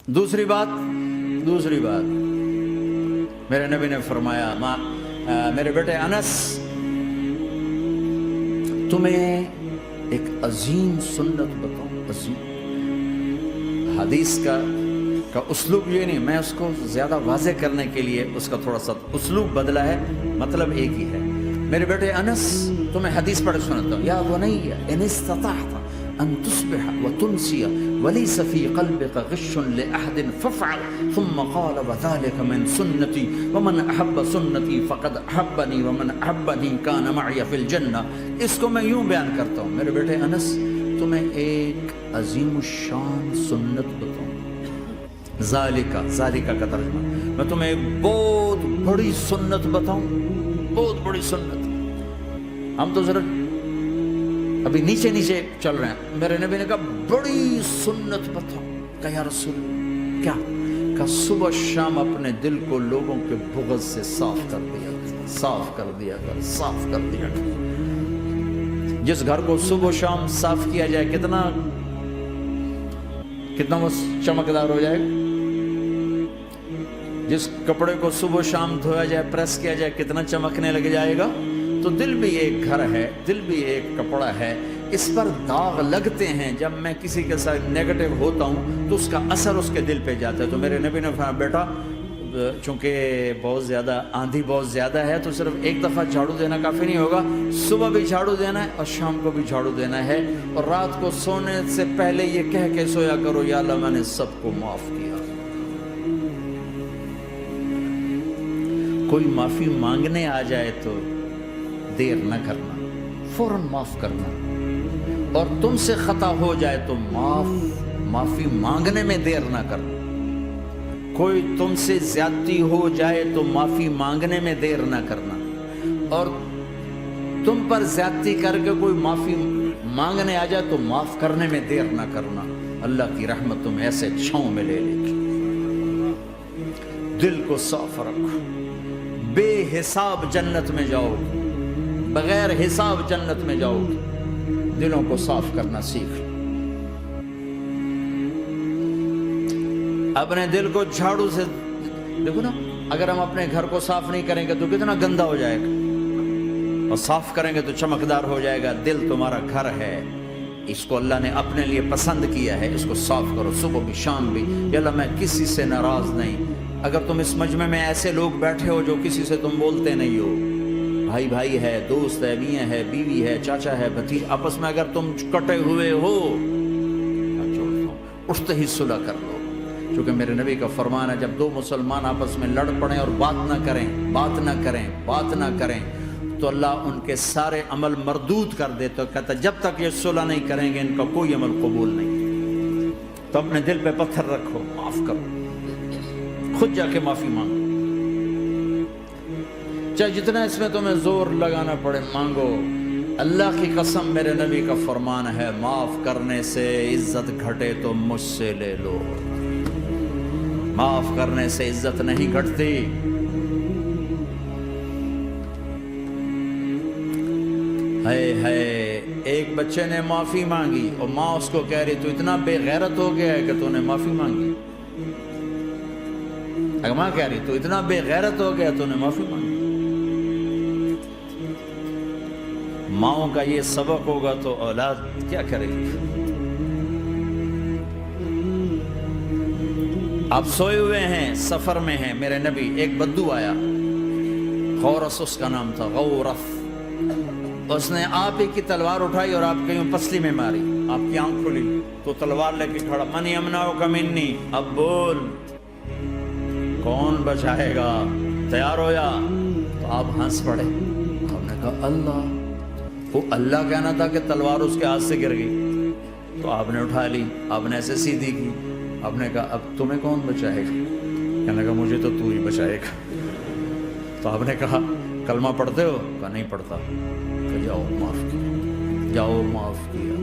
دوسری بات میرے نبی نے فرمایا میرے بیٹے انس، تمہیں ایک عظیم سنت بتاؤں، عظیم۔ حدیث کا اسلوب یہ نہیں، میں اس کو زیادہ واضح کرنے کے لیے اس کا تھوڑا سا اسلوب بدلا ہے، مطلب ایک ہی ہے۔ میرے بیٹے انس، تمہیں حدیث پڑھ سناتا ہوں۔ یا بنی ان استطعت ان تصبح وتمسي وليس في قلبك غش لأحد فافعل، ثم قال وذلك من سنتي ومن أحب سنتي فقد أحبني ومن أحبني كان معي في الجنة۔ اس کو میں یوں بیان کرتا ہوں، میرے بیٹے انس، تمہیں ایک عظیم الشان سنت بتاؤں۔ ذالکہ کا ترجمہ، میں تمہیں ایک بہت بڑی سنت بتاؤں، بہت بڑی سنت۔ ہم تو ذرا ابھی نیچے چل رہے ہیں۔ میرے نبی نے کہا بڑی سنت بتاؤ۔ کہا یا رسول کیا؟ کہا صبح شام اپنے دل کو لوگوں کے بغض سے صاف کر دیا کر۔ جس گھر کو صبح شام صاف کیا جائے کتنا وہ چمکدار ہو جائے گا۔ جس کپڑے کو صبح شام دھویا جائے، پریس کیا جائے، کتنا چمکنے لگ جائے گا۔ تو دل بھی ایک گھر ہے، دل بھی ایک کپڑا ہے، اس پر داغ لگتے ہیں۔ جب میں کسی کے ساتھ نیگیٹو ہوتا ہوں تو اس کا اثر اس کے دل پہ جاتا ہے۔ تو میرے نبی نے فرمایا بیٹا، چونکہ آندھی بہت زیادہ ہے تو صرف ایک دفعہ جھاڑو دینا کافی نہیں ہوگا، صبح بھی جھاڑو دینا ہے اور شام کو بھی جھاڑو دینا ہے، اور رات کو سونے سے پہلے یہ کہہ کے سویا کرو یا اللہ میں نے سب کو معاف کیا۔ کوئی معافی مانگنے آ جائے تو دیر نہ کرنا، فوراً معاف کرنا، اور تم سے خطا ہو جائے تو معافی مانگنے میں دیر نہ کرنا۔ کوئی تم سے زیادتی ہو جائے تو معافی مانگنے میں دیر نہ کرنا، اور تم پر زیادتی کر کے کوئی معافی مانگنے آ جائے تو معاف کرنے میں دیر نہ کرنا۔ اللہ کی رحمت تم ایسے چھاؤں میں لے لے گی۔ دل کو صاف رکھو، بے حساب جنت میں جاؤ گے، بغیر حساب جنت میں جاؤ گے۔ دلوں کو صاف کرنا سیکھ۔ اپنے دل کو جھاڑو سے دیکھو نا، اگر ہم اپنے گھر کو صاف نہیں کریں گے تو کتنا گندا ہو جائے گا، اور صاف کریں گے تو چمکدار ہو جائے گا۔ دل تمہارا گھر ہے، اس کو اللہ نے اپنے لیے پسند کیا ہے، اس کو صاف کرو صبح بھی شام بھی۔ یا اللہ میں کسی سے ناراض نہیں۔ اگر تم اس مجمع میں ایسے لوگ بیٹھے ہو جو کسی سے تم بولتے نہیں ہو، بھائی ہے، دوست ہے، میاں ہے، بیوی ہے، چاچا ہے، بھتیجا، آپس میں اگر تم کٹے ہوئے ہو، اٹھتے ہی صلح کر لو۔ چونکہ میرے نبی کا فرمان ہے جب دو مسلمان آپس میں لڑ پڑیں اور بات نہ کریں تو اللہ ان کے سارے عمل مردود کر دے۔ تو کہتا جب تک یہ صلح نہیں کریں گے ان کا کوئی عمل قبول نہیں۔ تو اپنے دل پہ پتھر رکھو، معاف کرو، خود جا کے معافی مانگو، چاہے جتنا اس میں تمہیں زور لگانا پڑے مانگو۔ اللہ کی قسم میرے نبی کا فرمان ہے معاف کرنے سے عزت گھٹے تو مجھ سے لے لو، معاف کرنے سے عزت نہیں گھٹتی۔ ہے ایک بچے نے معافی مانگی اور ماں اس کو کہہ رہی تو اتنا بے غیرت ہو گیا ہے کہ تو نے معافی مانگی۔ اگر ماں کہہ رہی تو اتنا بے غیرت ہو گیا تو نے معافی مانگی۔ ماؤں کا یہ سبق ہوگا تو اولاد کیا کرے گی؟ آپ سوئے ہوئے ہیں، سفر میں ہیں، میرے نبی ایک بدو آیا، غورس اس کا نام تھا، غورف۔ اس نے آپ ہی کی تلوار اٹھائی اور آپ کے یوں پسلی میں ماری، آپ کی آنکھ کھلی تو تلوار لے کے کھڑا، من یمنعک منی، اب بول کون بچائے گا؟ تیار ہویا تو آپ ہنس پڑے۔ آپ نے کہا اللہ، وہ اللہ کہنا تھا کہ تلوار اس کے ہاتھ سے گر گئی، تو آپ نے اٹھا لی، آپ نے ایسے سیدھی کی، آپ نے کہا اب تمہیں کون بچائے گا؟ کہنے لگا مجھے تو ہی بچائے گا۔ تو آپ نے کہا کلمہ پڑھتے ہو؟ کہا نہیں پڑھتا۔ کہ جاؤ معاف کیا،